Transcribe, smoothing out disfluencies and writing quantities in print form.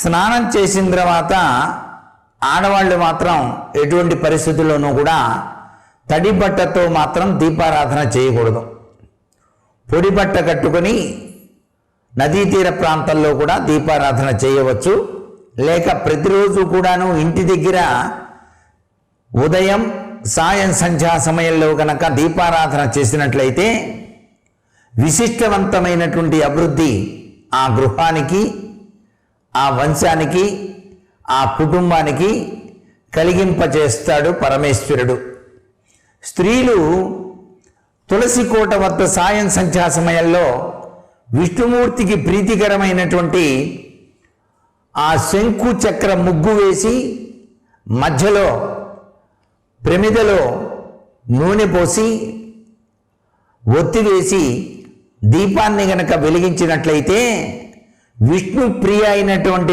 స్నానం చేసిన తర్వాత ఆడవాళ్ళు మాత్రం ఎటువంటి పరిస్థితుల్లోనూ కూడా తడి బట్టతో మాత్రం దీపారాధన చేయకూడదు. పొడి బట్ట కట్టుకొని నదీ తీర ప్రాంతాల్లో కూడా దీపారాధన చేయవచ్చు. లేక ప్రతిరోజు కూడాను ఇంటి దగ్గర ఉదయం సాయం సంధ్యా సమయంలో కనుక దీపారాధన చేసినట్లయితే విశిష్టవంతమైనటువంటి అభివృద్ధి ఆ గృహానికి, ఆ వంశానికి, ఆ కుటుంబానికి కలిగింపచేస్తాడు పరమేశ్వరుడు. స్త్రీలు తులసి కోట వద్ద సాయం సంధ్యా సమయంలో విష్ణుమూర్తికి ప్రీతికరమైనటువంటి ఆ శంకు చక్ర ముగ్గు వేసి మధ్యలో ప్రమిదలో నూనె పోసి ఒత్తి వేసి దీపాన్ని గనక వెలిగించినట్లయితే విష్ణు ప్రియ అయినటువంటి